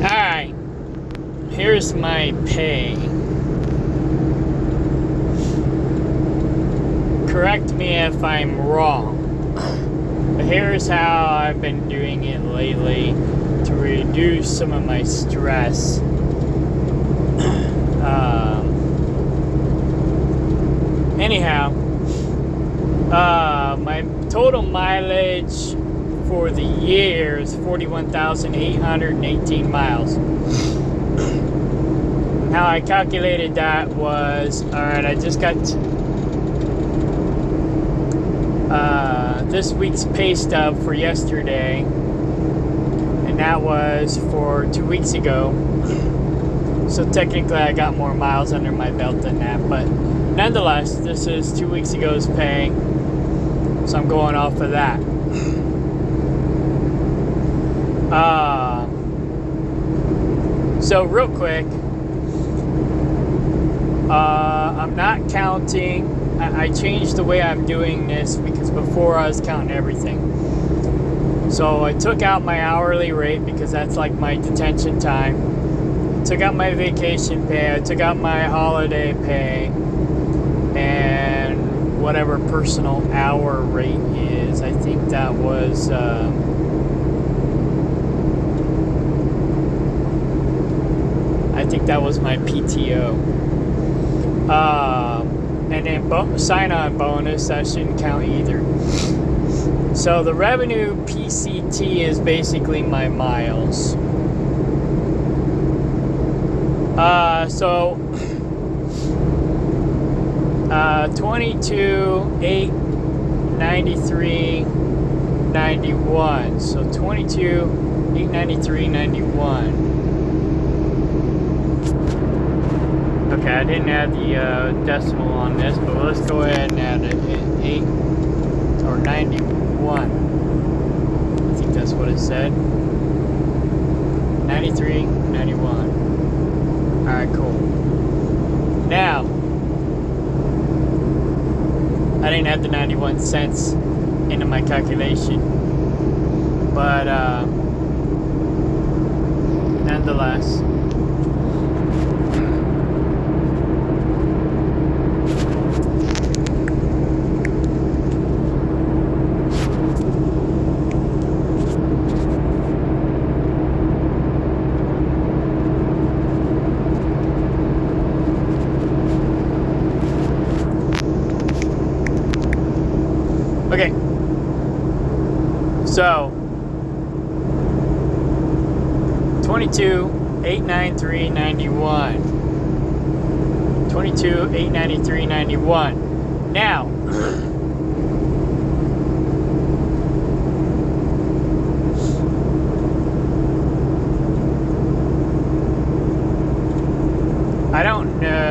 Alright, here's my pay. Correct me if I'm wrong, but here's how I've been doing it lately to reduce some of my stress. Anyhow, my total mileage for the year is 41,818 miles. How I calculated that was, alright, I just got this week's pay stub for yesterday, and that was for 2 weeks ago. So technically I got more miles under my belt than that, but nonetheless, this is 2 weeks ago's pay, so I'm going off of that. So real quick, I'm not counting. I changed the way I'm doing this because before I was counting everything. So I took out my hourly rate because that's like my detention time. I took out my vacation pay. I took out my holiday pay. And whatever personal hour rate is. I think that was... I think that was my PTO. And then sign-on bonus, that shouldn't count either. So the revenue PCT is basically my miles. So 22,893.91. So 22,893.91. Okay, I didn't add the decimal on this, but let's go ahead and add it. 8 or 91. I think that's what it said. 93, 91. Alright, cool. Now, I didn't add the 91 cents into my calculation, but nonetheless. Okay, so 22,893.91. 22,893.91. Now, I don't know.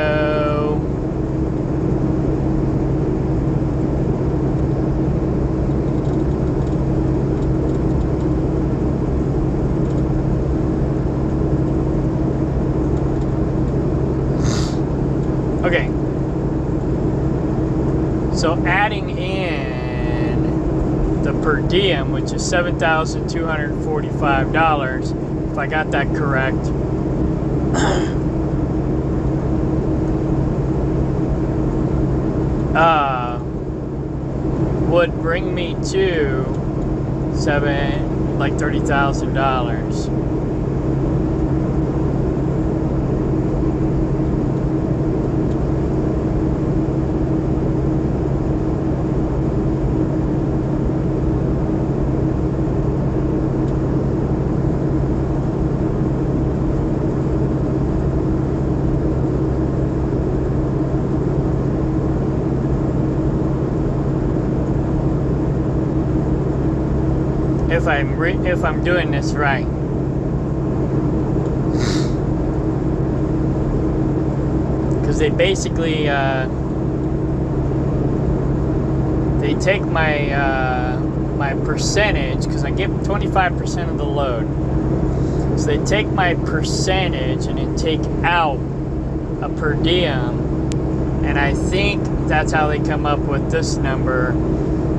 Okay, so adding in the per diem, which is $7,245, if I got that correct, would bring me to $30,000. If I'm doing this right. Because they basically they take my my percentage, because I give 25% of the load. So they take my percentage and then take out a per diem, and I think that's how they come up with this number,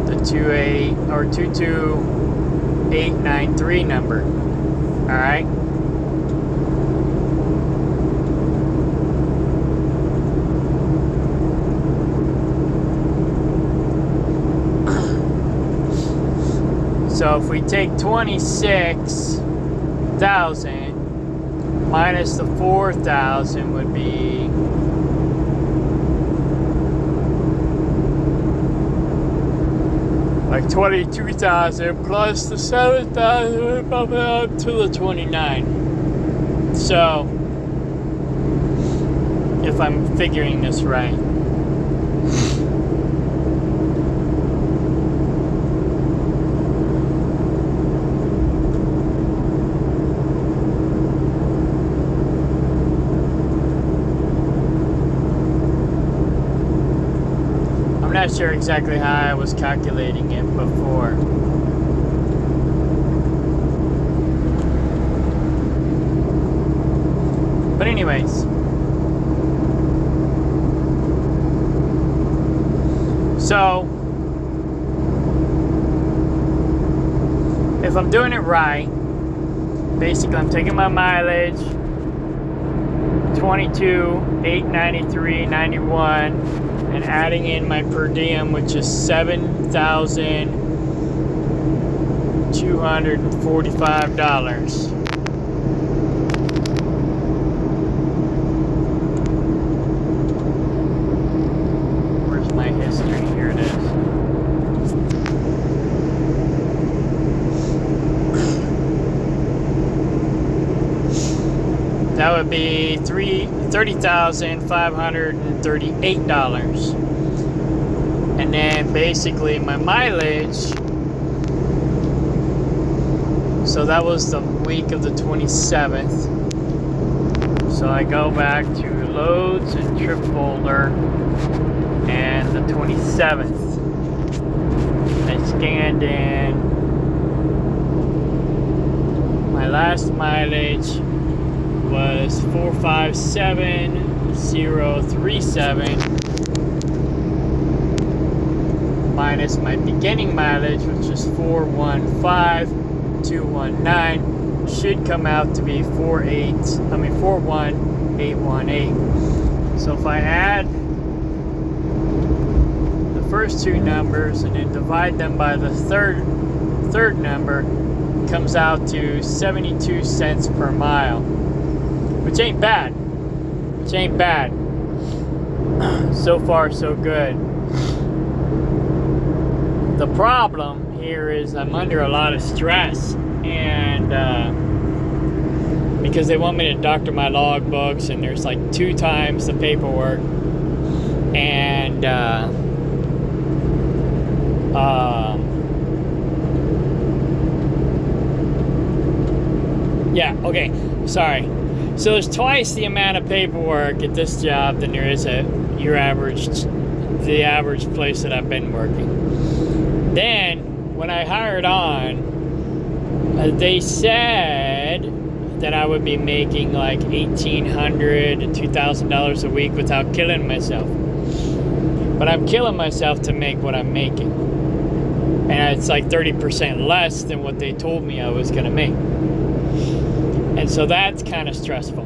the 22,893 number. All right. So if we take 26,000 minus the 4,000 would be like 22,000 plus the 7,000 up to the 29. So, if I'm figuring this right. I'm not sure exactly how I was calculating it before. But anyways. So, if I'm doing it right, basically I'm taking my mileage, 22, 893, 91, and adding in my per diem, which is $7,245. Where's my history? Here it is. That would be $30,538. And then basically my mileage, so that was the week of the 27th. So I go back to loads and trip folder and the 27th. I scanned in my last mileage was 457,037 minus my beginning mileage, which is 415,219, should come out to be 41818. So if I add the first two numbers and then divide them by the third number, it comes out to 72 cents per mile. Which ain't bad. So far, so good. The problem here is I'm under a lot of stress, and because they want me to doctor my logbooks, and there's like 2 times the paperwork, and yeah, okay, sorry. So there's twice the amount of paperwork at this job than there is at the average place that I've been working. Then, when I hired on, they said that I would be making like $1,800 to $2,000 a week without killing myself. But I'm killing myself to make what I'm making. And it's like 30% less than what they told me I was going to make. And so that's kind of stressful.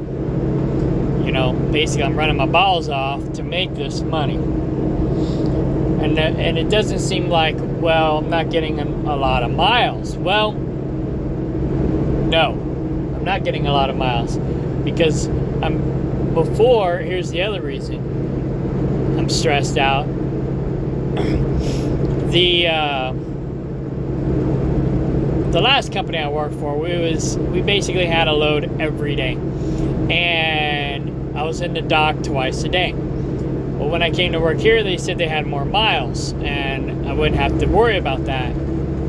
You know, basically I'm running my balls off to make this money. And it doesn't seem like, well, I'm not getting a lot of miles. Well, no, I'm not getting a lot of miles. Because here's the other reason I'm stressed out. The last company I worked for, we basically had a load every day, and I was in the dock twice a day. Well, when I came to work here, they said they had more miles, and I wouldn't have to worry about that,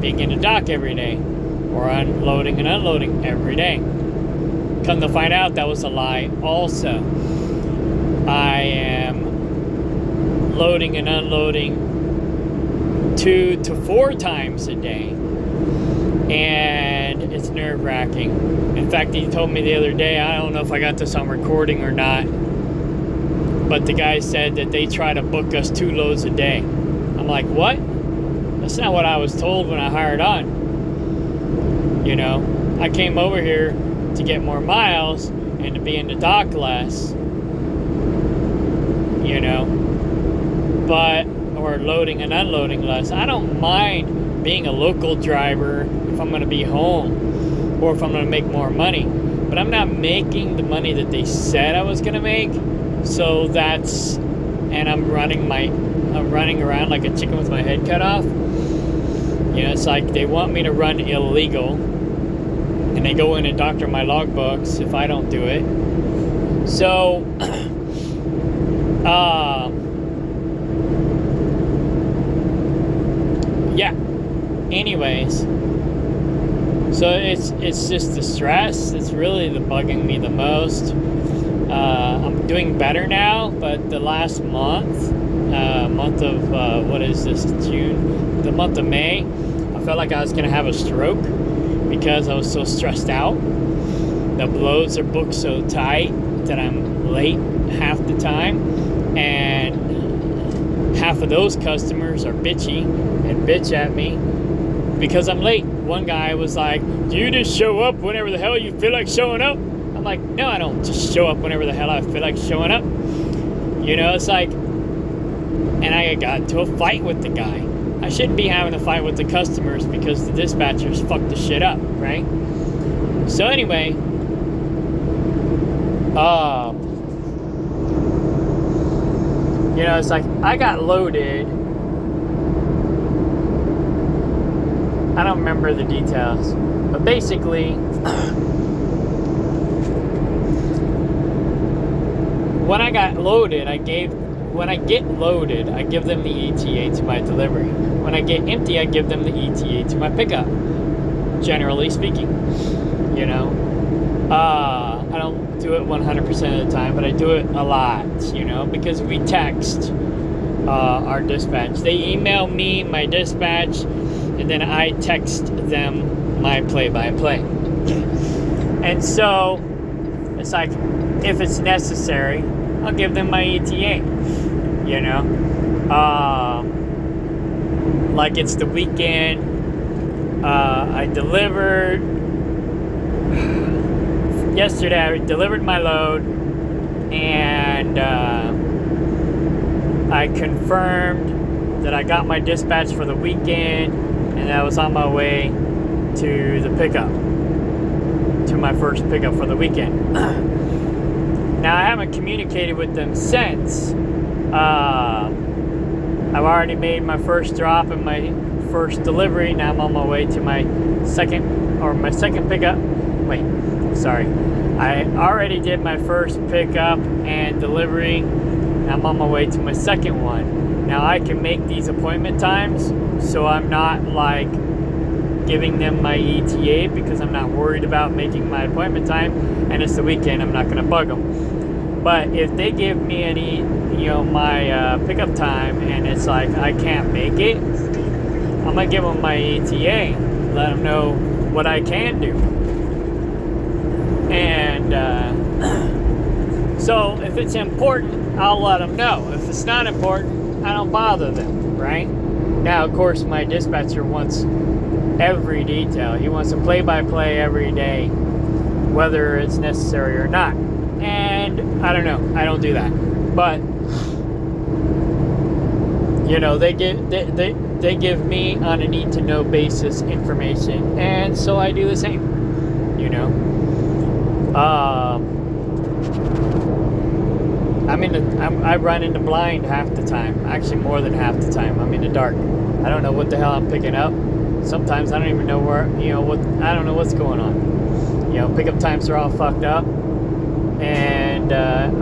being in the dock every day, or unloading and unloading every day. Come to find out, that was a lie also. I am loading and unloading 2 to 4 times a day. And it's nerve-wracking. In fact, he told me the other day, I don't know if I got this on recording or not, but the guy said that they try to book us 2 loads a day. I'm like, what? That's not what I was told when I hired on. You know, I came over here to get more miles and to be in the dock less, you know, or loading and unloading less. I don't mind being a local driver if I'm going to be home or if I'm going to make more money, but I'm not making the money that they said I was going to make. So and I'm running around like a chicken with my head cut off. You know, it's like they want me to run illegal, and they go in and doctor my logbooks if I don't do it. So, yeah. Anyways, so it's just the stress. It's really bugging me the most. I'm doing better now, but the last month of what is this, June? The month of May, I felt like I was gonna have a stroke because I was so stressed out. The loads are booked so tight that I'm late half the time, and half of those customers are bitchy and bitch at me because I'm late. One guy was like, "Do you just show up whenever the hell you feel like showing up?" I'm like, "No, I don't just show up whenever the hell I feel like showing up." You know, it's like, and I got into a fight with the guy. I shouldn't be having a fight with the customers because the dispatchers fucked the shit up, right? So anyway, you know, it's like I got loaded. I don't remember the details, but basically, when I got loaded, when I get loaded, I give them the ETA to my delivery. When I get empty, I give them the ETA to my pickup. Generally speaking, you know, I don't do it 100% of the time, but I do it a lot, you know, because we text our dispatch. They email me my dispatch, and then I text them my play-by-play. And so it's like, if it's necessary, I'll give them my ETA, you know. Like it's the weekend, I delivered yesterday. I delivered my load, and I confirmed that I got my dispatch for the weekend, and I was on my way to the pickup, to my first pickup for the weekend. Now, I haven't communicated with them since. I've already made my first drop and my first delivery. Now I'm on my way to my second pickup. Wait, sorry. I already did my first pickup and delivery. Now I'm on my way to my second one. Now I can make these appointment times, so I'm not like giving them my ETA because I'm not worried about making my appointment time, and it's the weekend. I'm not going to bug them. But if they give me any, you know, my pickup time, and it's like I can't make it, I'm gonna give them my ETA, let them know what I can do. And so if it's important, I'll let them know. If it's not important, I don't bother them, right? Now, of course, my dispatcher wants every detail. He wants a play-by-play every day, whether it's necessary or not. And I don't know. I don't do that. But you know, they give me on a need-to-know basis information, and so I do the same. You know, I run into blind half the time. Actually, more than half the time. I'm in the dark. I don't know what the hell I'm picking up. Sometimes I don't even know where. You know what? I don't know what's going on. You know, pickup times are all fucked up. And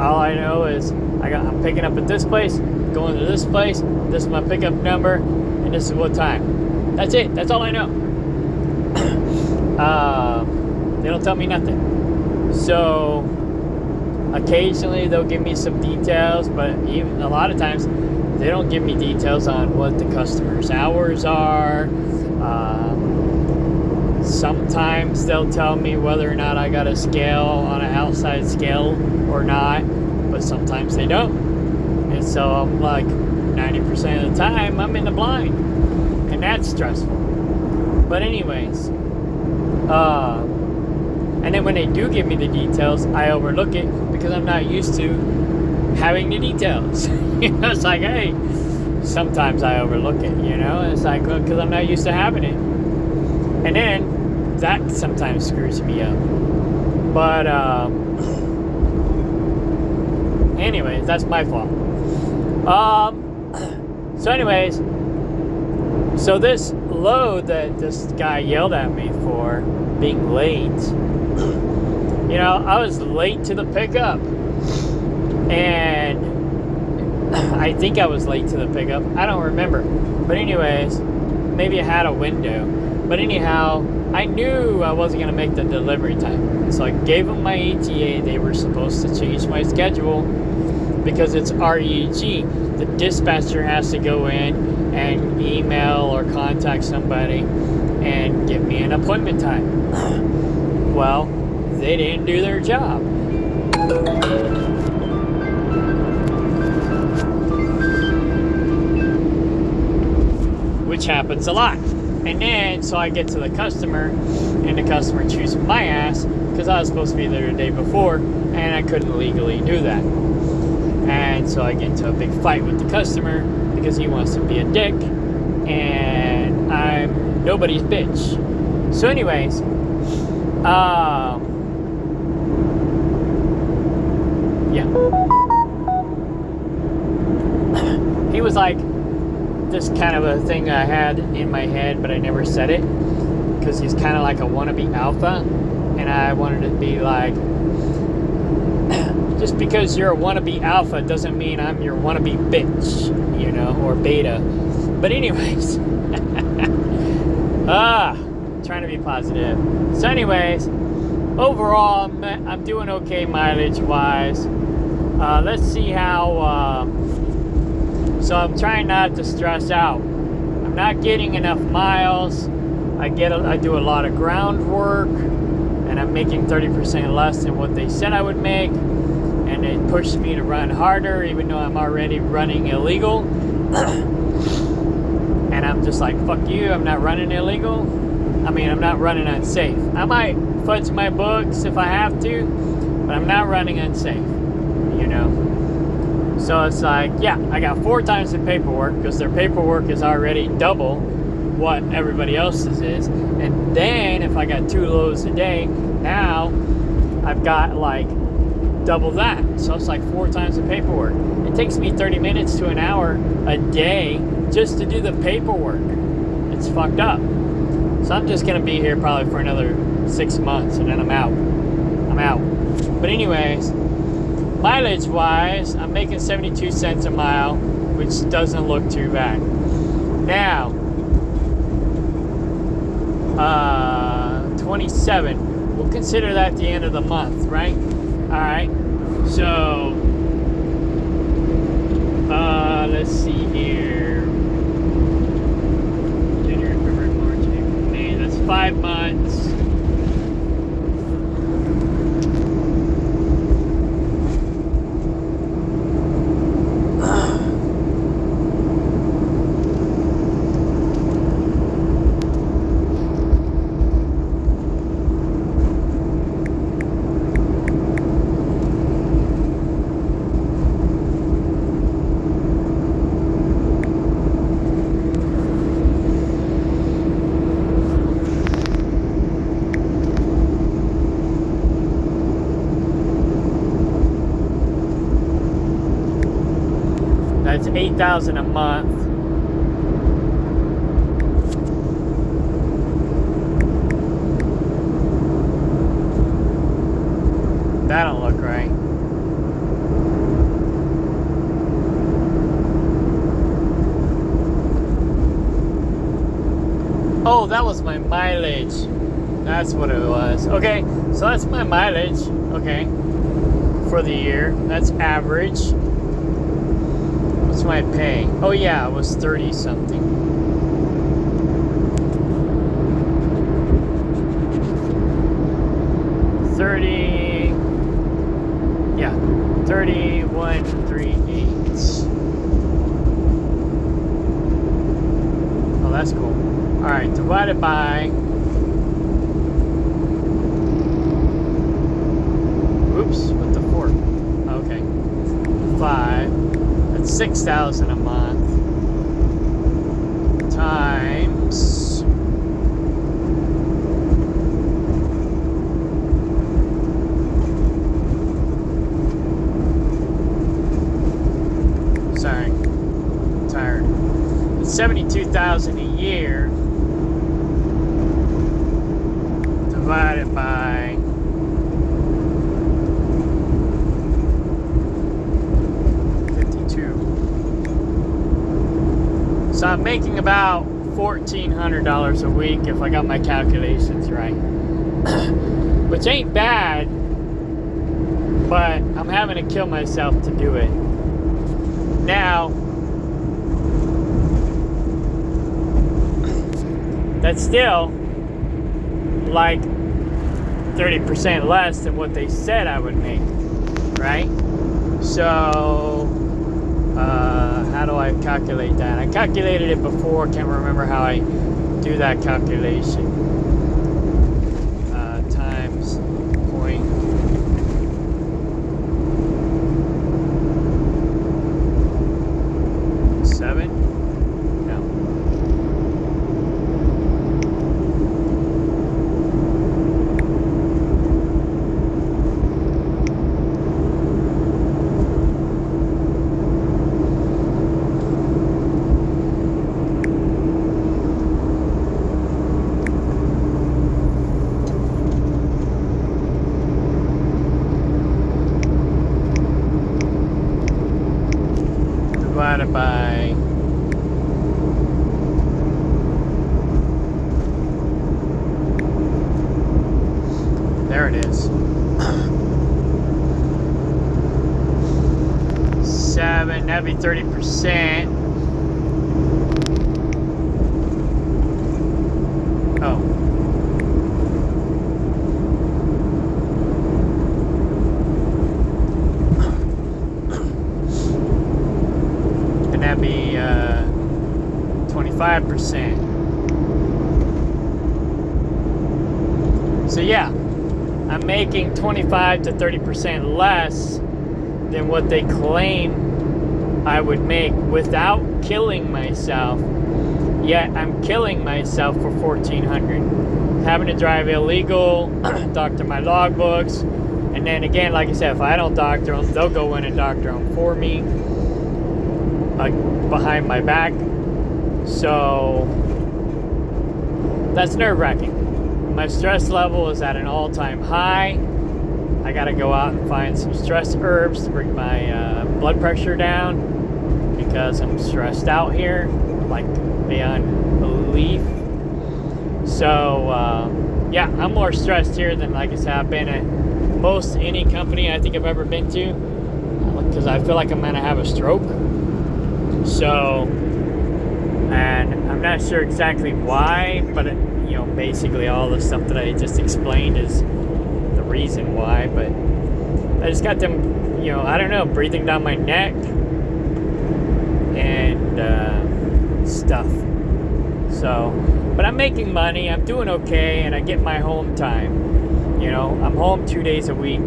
all I know is I'm picking up at this place, going to this place, this is my pickup number, and this is what time. That's it. That's all I know. They don't tell me nothing. So occasionally they'll give me some details, but even a lot of times they don't give me details on what the customer's hours are. Sometimes they'll tell me whether or not I got a scale on an outside scale or not, but sometimes they don't. And so I'm like 90% of the time I'm in the blind, and that's stressful. But anyways, and then when they do give me the details, I overlook it because I'm not used to having the details. You know, it's like, hey, sometimes I overlook it, you know? It's like, well, because I'm not used to having it. And then that sometimes screws me up. But anyways, that's my fault. So anyways, So this load that this guy yelled at me for being late, you know, I was late to the pickup. And I think I was late to the pickup. I don't remember. But anyways, maybe I had a window. But anyhow, I knew I wasn't going to make the delivery time. So I gave them my ETA. They were supposed to change my schedule because it's REG. The dispatcher has to go in and email or contact somebody and give me an appointment time. Well, they didn't do their job. Which happens a lot. And then, so I get to the customer, and the customer chews my ass because I was supposed to be there the day before, and I couldn't legally do that. And so I get into a big fight with the customer because he wants to be a dick, and I'm nobody's bitch. So anyways, yeah. He was like, this kind of a thing I had in my head, but I never said it because he's kind of like a wannabe alpha, and I wanted to be like, just because you're a wannabe alpha doesn't mean I'm your wannabe bitch, you know, or beta. But anyways, trying to be positive. So anyways, overall, I'm doing okay mileage wise. Let's see how. So I'm trying not to stress out. I'm not getting enough miles. I do a lot of groundwork, and I'm making 30% less than what they said I would make. And it pushed me to run harder, even though I'm already running illegal. And I'm just like, fuck you, I'm not running illegal. I mean, I'm not running unsafe. I might fudge my books if I have to, but I'm not running unsafe, you know? So it's like, yeah, I got 4 times the paperwork because their paperwork is already double what everybody else's is. And then if I got 2 loads a day, now I've got like double that. So it's like 4 times the paperwork. It takes me 30 minutes to an hour a day just to do the paperwork. It's fucked up. So I'm just going to be here probably for another 6 months and then I'm out. But anyways, mileage wise, I'm making 72 cents a mile, which doesn't look too bad. Now, 27. We'll consider that the end of the month, right? Alright. So, let's see here. January, February, March, April, May. That's 5 months. That's $8,000 a month. That don't look right. Oh, that was my mileage. That's what it was. Okay, so that's my mileage. Okay, for the year. That's average. What's my pay? Oh yeah, it was 30 something. Yeah, 3138. Oh, that's cool. All right, divided by. Oops, with the 4. Okay, 5. That's 6,000 a month times. Sorry, I'm tired. It's $72,000 a year divided by 52. So I'm making about $1,400 a week if I got my calculations right. Which ain't bad, but I'm having to kill myself to do it. Now, that's still like 30% less than what they said I would make, right? So, how do I calculate that? I calculated it before, can't remember how I do that calculation. Times 0.7? No. Divided by there it is. 7, that'd be 30%. Oh. And that'd be 25%. So yeah, I'm making 25 to 30% less than what they claim I would make without killing myself. Yet I'm killing myself for $1,400. Having to drive illegal, doctor my logbooks, and then again, like I said, if I don't doctor them, they'll go in and doctor them for me behind my back. So that's nerve-wracking. My stress level is at an all-time high. I gotta go out and find some stress herbs to bring my blood pressure down because I'm stressed out here, like beyond belief. So yeah, I'm more stressed here than, like I said, I've been at most any company I think I've ever been to, because I feel like I'm gonna have a stroke. So, and I'm not sure exactly why, but you know, basically all the stuff that I just explained is the reason why. But I just got them, you know, I don't know, breathing down my neck and stuff. So, but I'm making money, I'm doing okay, and I get my home time. You know, I'm home 2 days a week.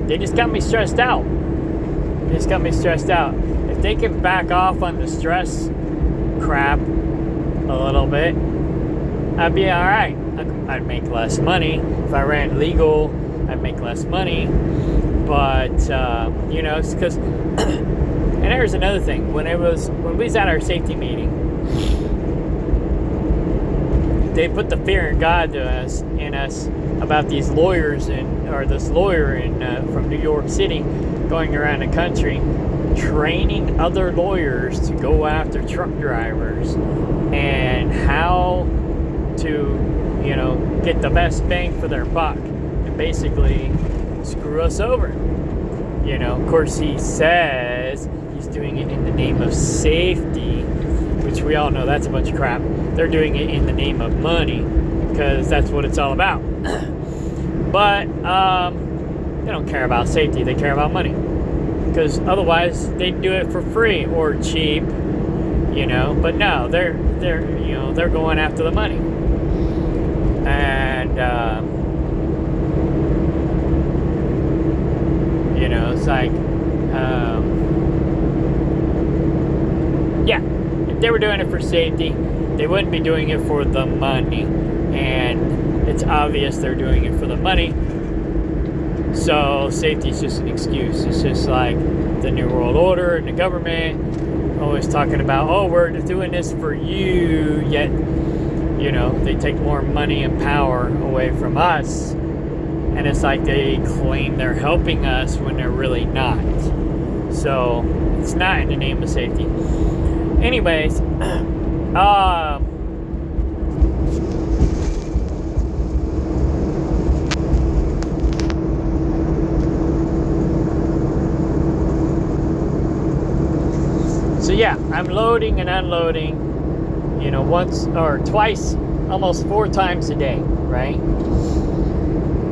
They just got me stressed out. If they can back off on the stress crap a little bit, I'd be all right. I'd make less money. If I ran legal, I'd make less money. But, you know, it's because... And there's another thing. When we was at our safety meeting, they put the fear in God in us about these lawyers this lawyer from New York City going around the country training other lawyers to go after truck drivers and how to, you know, get the best bang for their buck and basically screw us over. You know, of course he says he's doing it in the name of safety, which we all know that's a bunch of crap. They're doing it in the name of money because that's what it's all about. But they don't care about safety, they care about money. Because otherwise they'd do it for free or cheap, you know. But no, they're you know, they're going after the money. And you know, it's like yeah, if they were doing it for safety, they wouldn't be doing it for the money. And it's obvious they're doing it for the money. So safety is just an excuse. It's just like the New World Order and the government always talking about, oh, we're doing this for you, yet, you know, they take more money and power away from us. And it's like they claim they're helping us when they're really not. So it's not in the name of safety. Anyways, so yeah, I'm loading and unloading, you know, once or twice, almost 4 times a day, right?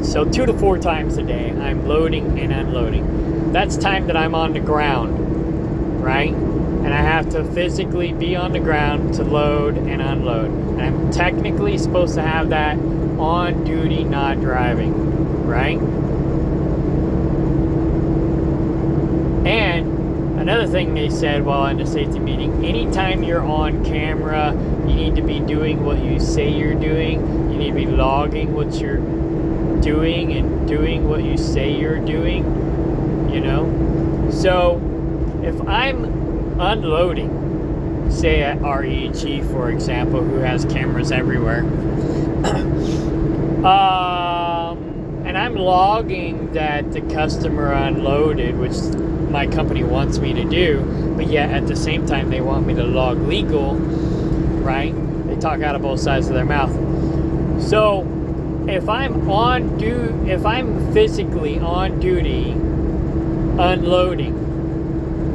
So 2 to 4 times a day, I'm loading and unloading. That's time that I'm on the ground, right? And I have to physically be on the ground to load and unload. And I'm technically supposed to have that on duty, not driving, right? And another thing they said while in the safety meeting, anytime you're on camera, you need to be doing what you say you're doing. You need to be logging what you're doing and doing what you say you're doing, you know? So if I'm unloading, say at REG, for example, who has cameras everywhere, and I'm logging that the customer unloaded, which my company wants me to do, but yet at the same time they want me to log legal, right? They talk out of both sides of their mouth. So if I'm physically on duty unloading,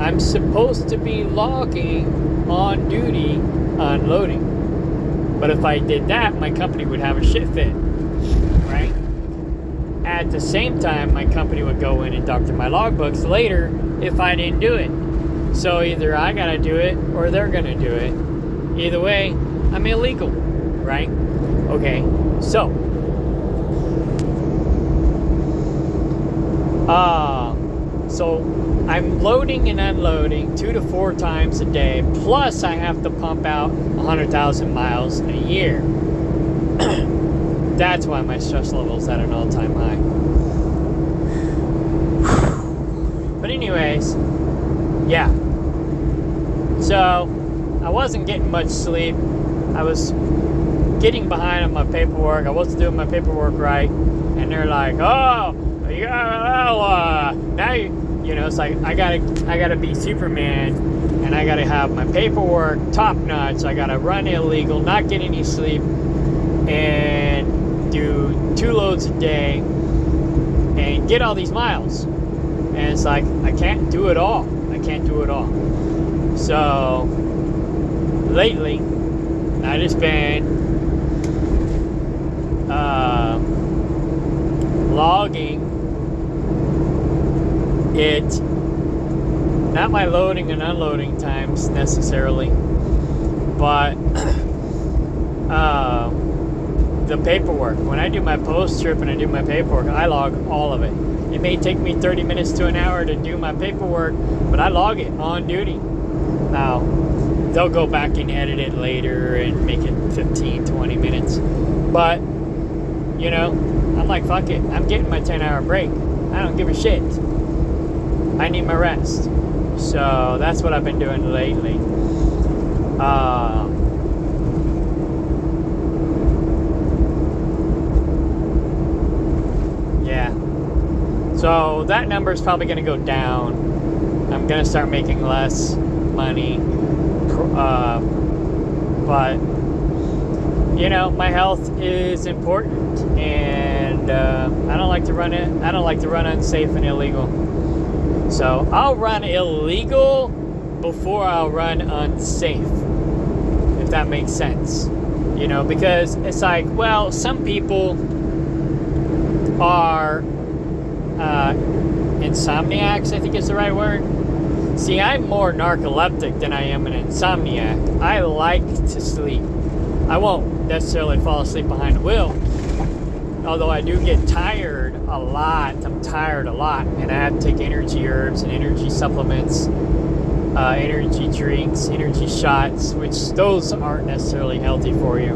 I'm supposed to be logging on duty unloading. But if I did that, my company would have a shit fit, right? At the same time, my company would go in and doctor my logbooks later if I didn't do it. So either I gotta do it or they're gonna do it. Either way, I'm illegal, right? Okay, so so I'm loading and unloading 2 to 4 times a day, plus I have to pump out 100,000 miles a year. That's why my stress level is at an all-time high. But anyways, yeah. So I wasn't getting much sleep. I was getting behind on my paperwork. I wasn't doing my paperwork right, and they're like, "Oh, now you know, it's like I gotta be Superman, and I gotta have my paperwork top notch. I gotta run illegal, not get any sleep, and do 2 loads a day, and get all these miles." And it's like I can't do it all. So lately, I just been logging it, not my loading and unloading times necessarily, but the paperwork. When I do my post trip and I do my paperwork, I log all of it. It may take me 30 minutes to an hour to do my paperwork, but I log it on duty. Now, they'll go back and edit it later and make it 15, 20 minutes. But, you know, I'm like, fuck it. I'm getting my 10-hour break. I don't give a shit. I need my rest. So that's what I've been doing lately. Yeah. So that number is probably going to go down. I'm going to start making less money. But, you know, my health is important. And I don't like to run it. I don't like to run unsafe and illegal. So I'll run illegal before I'll run unsafe, if that makes sense. You know, because it's like, well, some people are insomniacs, I think is the right word. See, I'm more narcoleptic than I am an insomniac. I like to sleep. I won't necessarily fall asleep behind the wheel, although I do get tired a lot. I'm tired a lot, and I have to take energy herbs and energy supplements, energy drinks, energy shots, which those aren't necessarily healthy for you.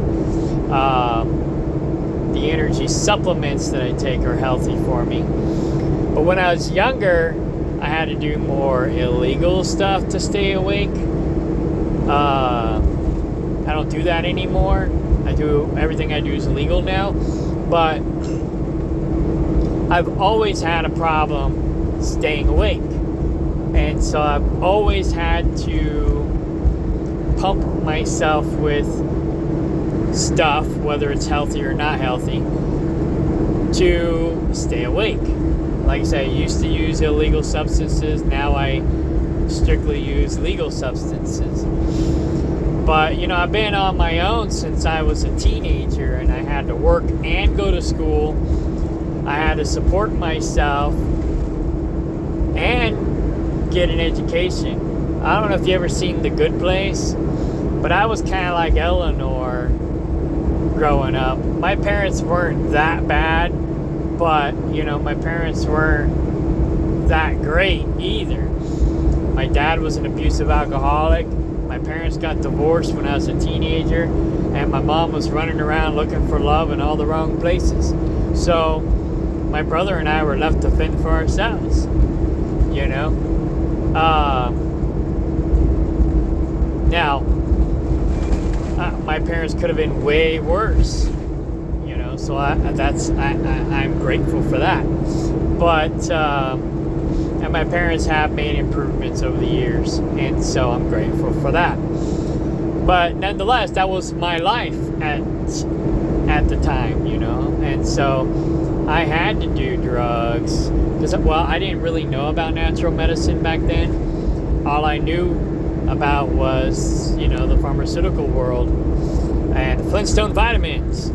The energy these supplements that I take are healthy for me. But when I was younger, I had to do more illegal stuff to stay awake. I don't do that anymore. Everything I do is legal now. But I've always had a problem staying awake. And so I've always had to pump myself with stuff, whether it's healthy or not healthy, to stay awake. Like I said, I used to use illegal substances. Now I strictly use legal substances. But, I've been on my own since I was a teenager, and I had to work and go to school. I had to support myself and get an education. I don't know if you ever seen The Good Place, but I was kind of like Eleanor growing up. My parents weren't that bad, but, my parents weren't that great either. My dad was an abusive alcoholic. My parents got divorced when I was a teenager, and my mom was running around looking for love in all the wrong places. So my brother and I were left to fend for ourselves, Now, my parents could have been way worse, so I'm grateful for that. But, and my parents have made improvements over the years, and so I'm grateful for that. But nonetheless, that was my life at the time, and so I had to do drugs because, I didn't really know about natural medicine back then. All I knew about was, the pharmaceutical world and Flintstone vitamins,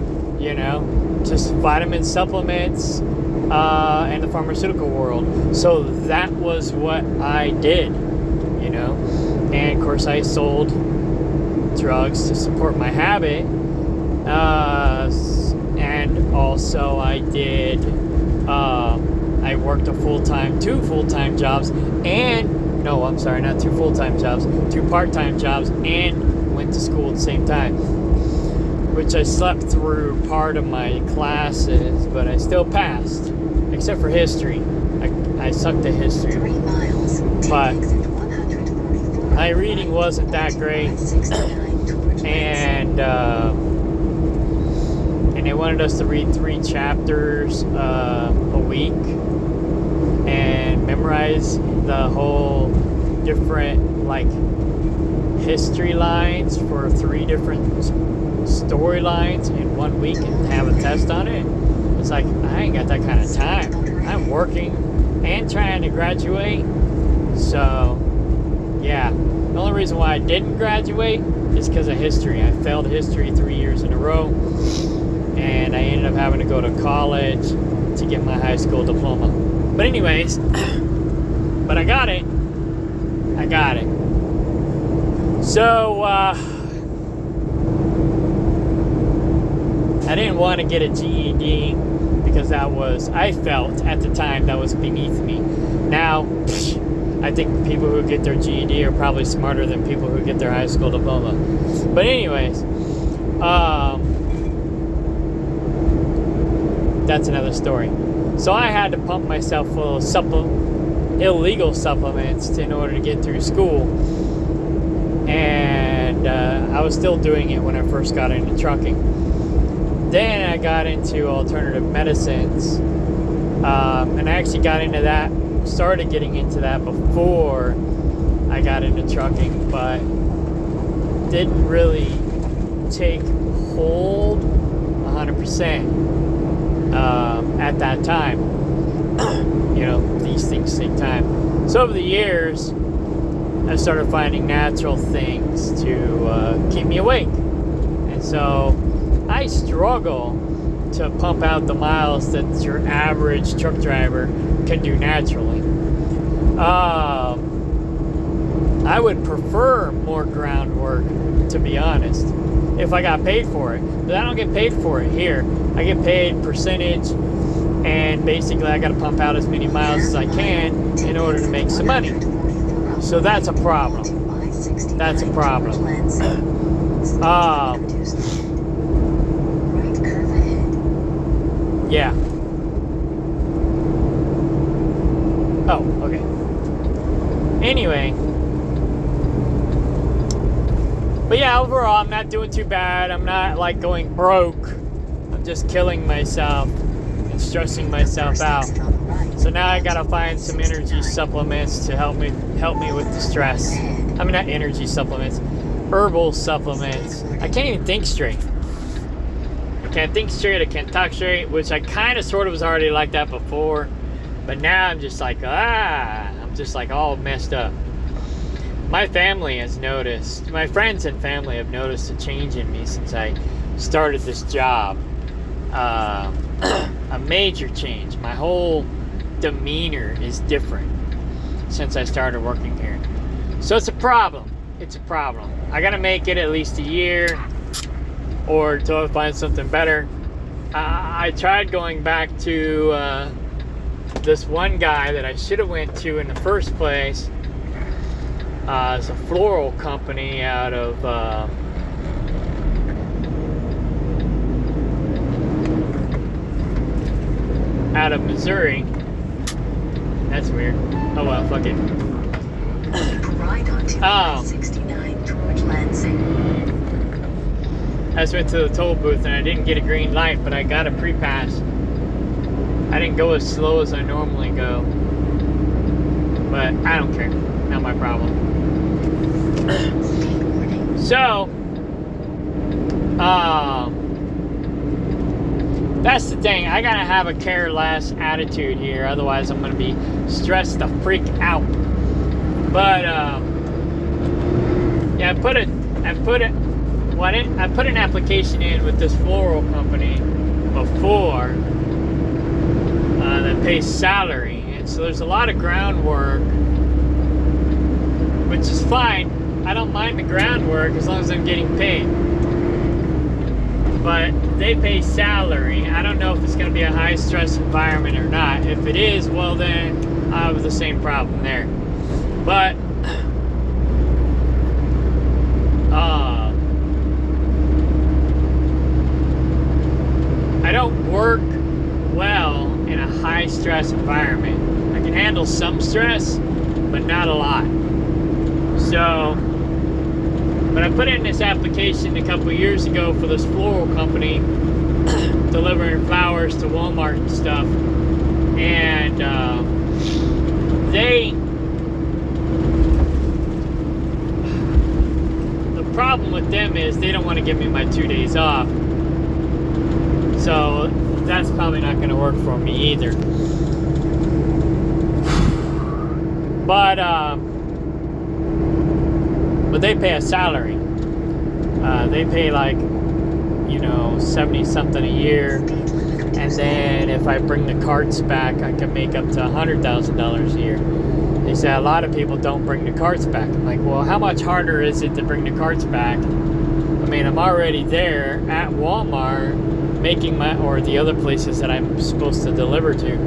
just vitamin supplements, and the pharmaceutical world. So that was what I did, and of course I sold drugs to support my habit, and also I did, I worked two full-time jobs, not 2 full-time jobs, 2 part-time jobs, and went to school at the same time, which I slept through part of my classes, but I still passed, except for history. I sucked at history. 3 miles, but my reading wasn't that great, and they wanted us to read 3 chapters a week and memorize the whole different history lines for 3 different storylines in 1 week and have a test on it. It's like, I ain't got that kind of time. I'm working and trying to graduate. So, yeah. The only reason why I didn't graduate is because of history. I failed history 3 years in a row, and I ended up having to go to college to get my high school diploma. But anyways, but I got it. So, I didn't want to get a GED because I felt at the time that was beneath me. Now, I think people who get their GED are probably smarter than people who get their high school diploma. But anyways, that's another story. So I had to pump myself full of illegal supplements in order to get through school. And I was still doing it when I first got into trucking. Then I got into alternative medicines, and I actually started getting into that before I got into trucking, but didn't really take hold 100% at that time. These things take time. So over the years, I started finding natural things to keep me awake, and so I struggle to pump out the miles that your average truck driver can do naturally. I would prefer more groundwork, to be honest, if I got paid for it. But I don't get paid for it here. I get paid percentage, and basically I got to pump out as many miles as I can in order to make some money. So that's a problem. Yeah. Oh, okay. Anyway. But yeah, overall, I'm not doing too bad. I'm not like going broke. I'm just killing myself and stressing myself out. So now I gotta find some energy supplements to help me with the stress. I mean, not energy supplements, herbal supplements. I can't even think straight. I can't think straight. I can't talk straight, which I kind of sort of was already like that before. But now I'm just like, I'm just like all messed up. My family has noticed, my friends and family have noticed a change in me since I started this job. A major change. My whole demeanor is different since I started working here. So it's a problem. It's a problem. I gotta make it at least a year or until I find something better. I tried going back to this one guy that I should have went to in the first place. It's a floral company out of Missouri. That's weird. Oh well, fuck it. Oh. 69 toward Lansing. I just went to the toll booth and I didn't get a green light, but I got a pre-pass. I didn't go as slow as I normally go. But I don't care. Not my problem. So, that's the thing. I gotta have a care less attitude here, otherwise I'm gonna be stressed the freak out. But yeah, I put an application in with this floral company before that pays salary, and so there's a lot of groundwork, which is fine. I don't mind the groundwork as long as I'm getting paid. But they pay salary. I don't know if it's going to be a high stress environment or not. If it is, well then I have the same problem there. But I don't work well in a high stress environment. I can handle some stress, but not a lot. So, but I put in this application a couple years ago for this floral company, delivering flowers to Walmart and stuff. And the problem with them is they don't want to give me my 2 days off. So that's probably not going to work for me either. But they pay a salary. They pay like, 70 something a year. And then if I bring the carts back, I can make up to $100,000 a year. They say a lot of people don't bring the carts back. I'm like, well, how much harder is it to bring the carts back? I mean, I'm already there at Walmart making or the other places that I'm supposed to deliver to.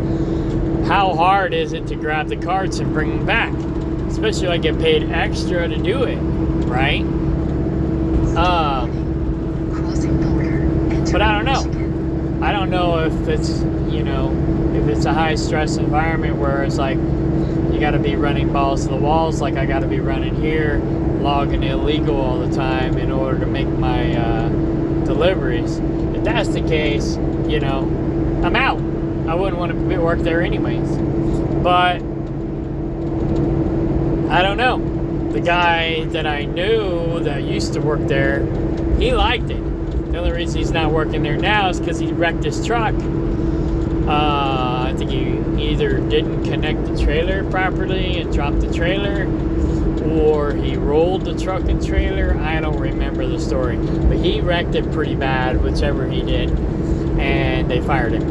How hard is it to grab the carts and bring them back? Especially if I get paid extra to do it, right? But I don't know. I don't know if it's, if it's a high stress environment where it's like you got to be running balls to the walls, like I got to be running here, logging illegal all the time in order to make my deliveries. If that's the case, I'm out. I wouldn't want to work there anyways. But I don't know. The guy that I knew that used to work there, he liked it. The only reason he's not working there now is because he wrecked his truck. I think he either didn't connect the trailer properly and dropped the trailer, or he rolled the truck and trailer. I don't remember the story. But he wrecked it pretty bad, whichever he did, and they fired him.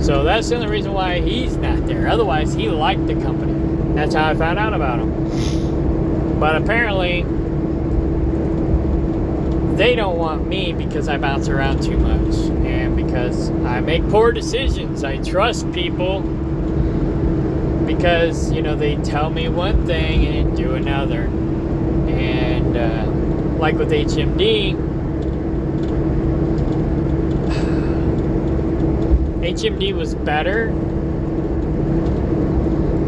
So that's the only reason why he's not there. Otherwise, he liked the company. That's how I found out about him. But apparently, they don't want me because I bounce around too much and because I make poor decisions. I trust people because, they tell me one thing and do another. And like with HMD, HMD was better.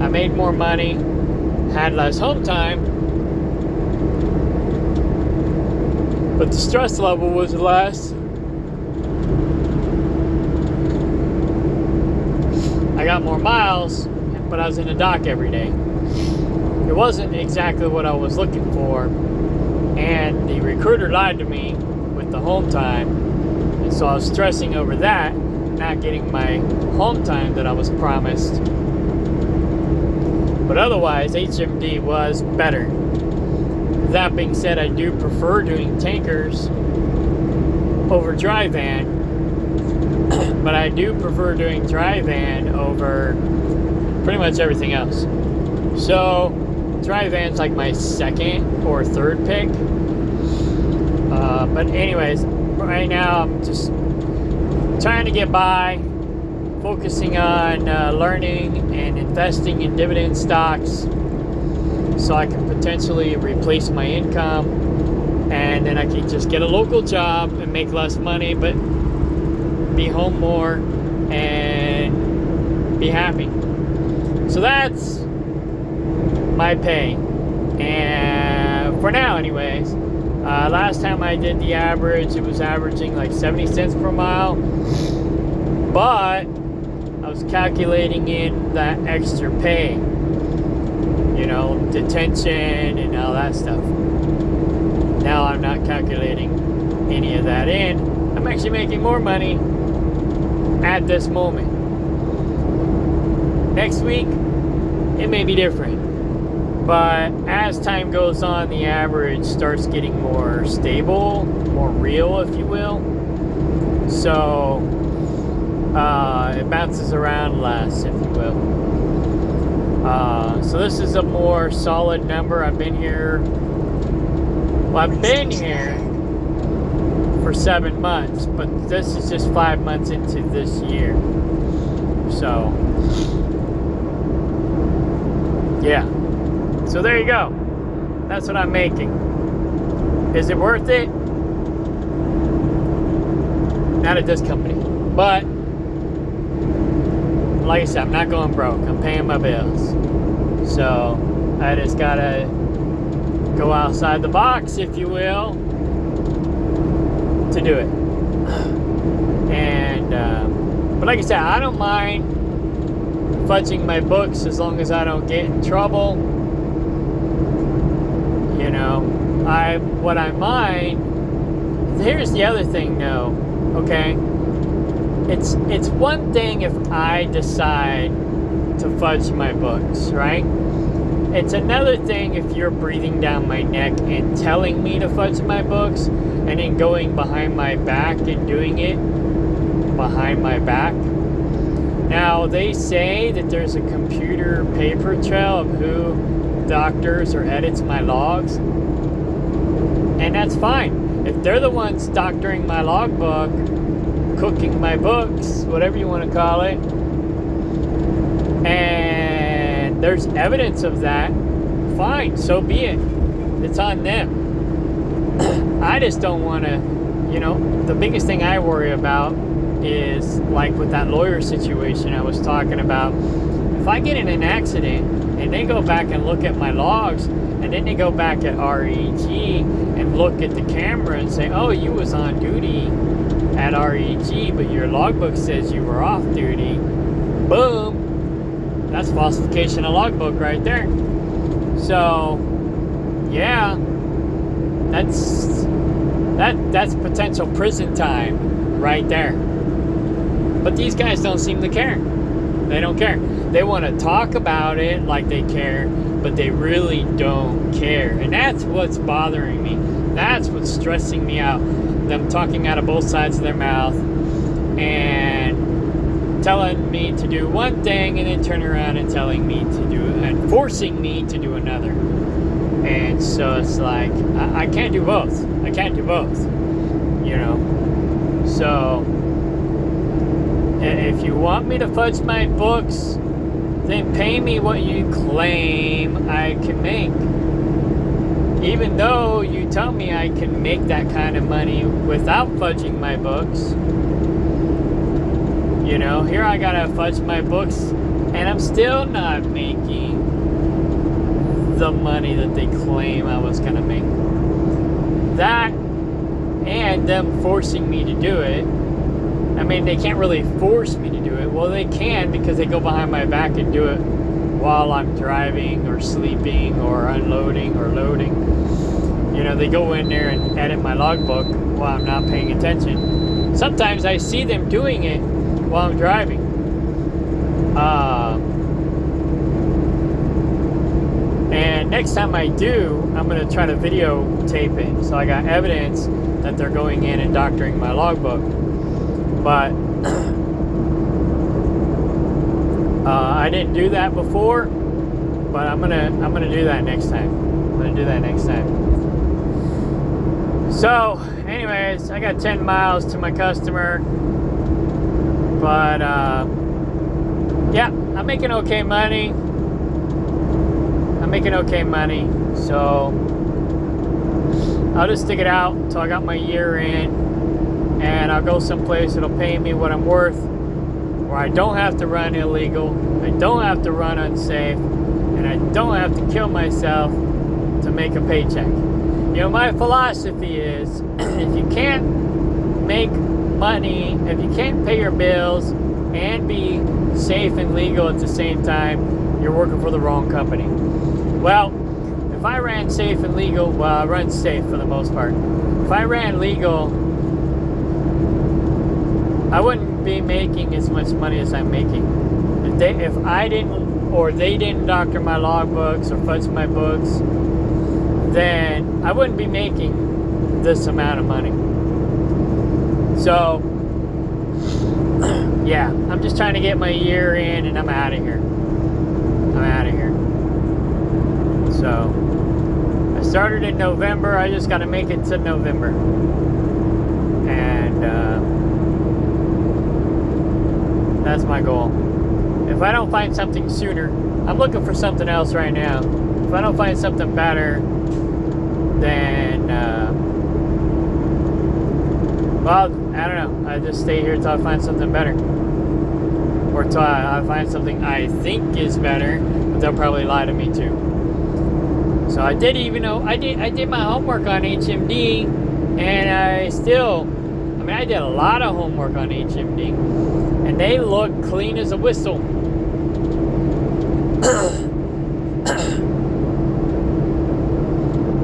I made more money, had less home time, but the stress level was less. I got more miles, but I was in the dock every day. It wasn't exactly what I was looking for, and the recruiter lied to me with the home time, and so I was stressing over that, not getting my home time that I was promised. But otherwise, HMD was better. That being said, I do prefer doing tankers over dry van, but I do prefer doing dry van over pretty much everything else. So dry van's like my second or third pick. But anyways, right now I'm just trying to get by, focusing on learning and investing in dividend stocks so I can potentially replace my income, and then I can just get a local job and make less money but be home more and be happy. So that's my pay, and for now anyways. Last time I did the average, it was averaging like 70 cents per mile, but I was calculating in that extra pay, you know, detention and all that stuff. Now I'm not calculating any of that in. I'm actually making more money at this moment. Next week, it may be different. But as time goes on, the average starts getting more stable, more real, if you will. So it bounces around less, if you will. So this is a more solid number. I've been here for 7 months, but this is just 5 months into this year. So yeah. So there you go. That's what I'm making. Is it worth it? Not at this company. But like I said, I'm not going broke. I'm paying my bills. So I just gotta go outside the box, if you will, to do it. And but like I said, I don't mind fudging my books as long as I don't get in trouble. You know, what I mind. Here's the other thing, though. Okay, it's one thing if I decide to fudge my books, right? It's another thing if you're breathing down my neck and telling me to fudge my books, and then going behind my back and doing it behind my back. Now, they say that there's a computer paper trail of who doctors or edits my logs, and that's fine. If they're the ones doctoring my logbook, cooking my books, whatever you want to call it, and there's evidence of that, fine, so be it. It's on them. I just don't want to, you know, the biggest thing I worry about is like with that lawyer situation I was talking about. If I get in an accident and they go back and look at my logs, and then they go back at REG and look at the camera and say, oh, you was on duty at REG, but your logbook says you were off duty. Boom. That's falsification of logbook right there. So, yeah, that's potential prison time right there. But these guys don't seem to care. They don't care. They want to talk about it like they care, but they really don't care. And that's what's bothering me. That's what's stressing me out. Them talking out of both sides of their mouth and telling me to do one thing and then turn around and telling me to do and forcing me to do another. And so it's like I can't do both. I can't do both. You know. So if you want me to fudge my books, then pay me what you claim I can make. Even though you tell me I can make that kind of money without fudging my books, you Here I gotta fudge my books, and I'm still not making the money that they claim I was gonna make. That, and them forcing me to do it. I mean, they can't really force me to do it. Well, they can, because they go behind my back and do it while I'm driving or sleeping or unloading or loading. They go in there and edit my logbook while I'm not paying attention. Sometimes I see them doing it while I'm driving. And next time I do, I'm going to try to videotape it, so I got evidence that they're going in and doctoring my logbook. But I didn't do that before, but I'm gonna do that next time. So, anyways, I got 10 miles to my customer, but yeah, I'm making okay money. So I'll just stick it out until I got my year in, and I'll go someplace that'll pay me what I'm worth, where I don't have to run illegal, I don't have to run unsafe, and I don't have to kill myself to make a paycheck. My philosophy is, if you can't make money, if you can't pay your bills and be safe and legal at the same time, you're working for the wrong company. Well, if I ran safe and legal, well, I run safe for the most part. If I ran legal, I wouldn't be making as much money as I'm making. If I didn't, or they didn't doctor my logbooks or fudge my books, then I wouldn't be making this amount of money. So, yeah, I'm just trying to get my year in, and I'm out of here. So, I started in November. I just got to make it to November. And that's my goal. If I don't find something sooner, I'm looking for something else right now. If I don't find something better, then, well, I don't know. I just stay here until I find something better. Or until I find something I think is better, but they'll probably lie to me too. So I did my homework on HMD, and I did a lot of homework on HMD, and they look clean as a whistle.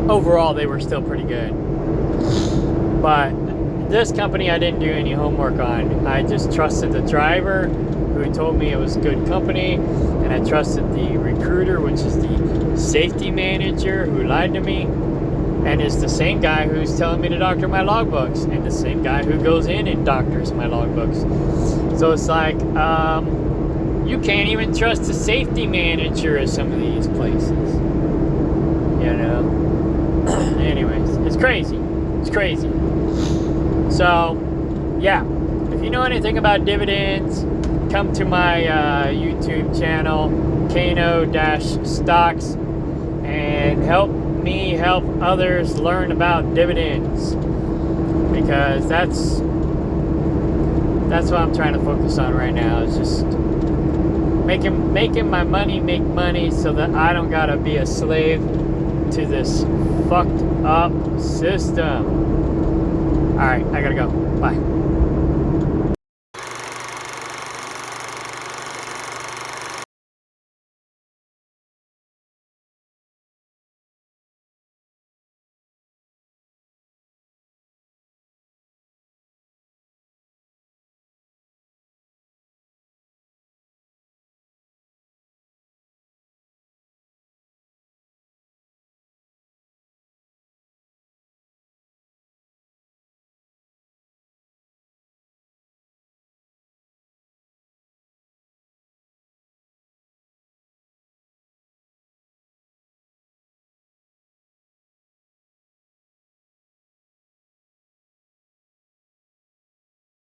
Overall, they were still pretty good. But this company, I didn't do any homework on. I just trusted the driver, who told me it was a good company, and I trusted the recruiter, which is the safety manager, who lied to me, and it's the same guy who's telling me to doctor my logbooks, and the same guy who goes in and doctors my logbooks. So it's like, you can't even trust the safety manager at some of these places. Anyways, it's crazy. So, yeah, if you know anything about dividends, come to my YouTube channel, Kano-Stocks, and help me help others learn about dividends, because that's what I'm trying to focus on right now. It's just making my money make money, so that I don't gotta be a slave to this fucked up system. Alright, I gotta go. Bye.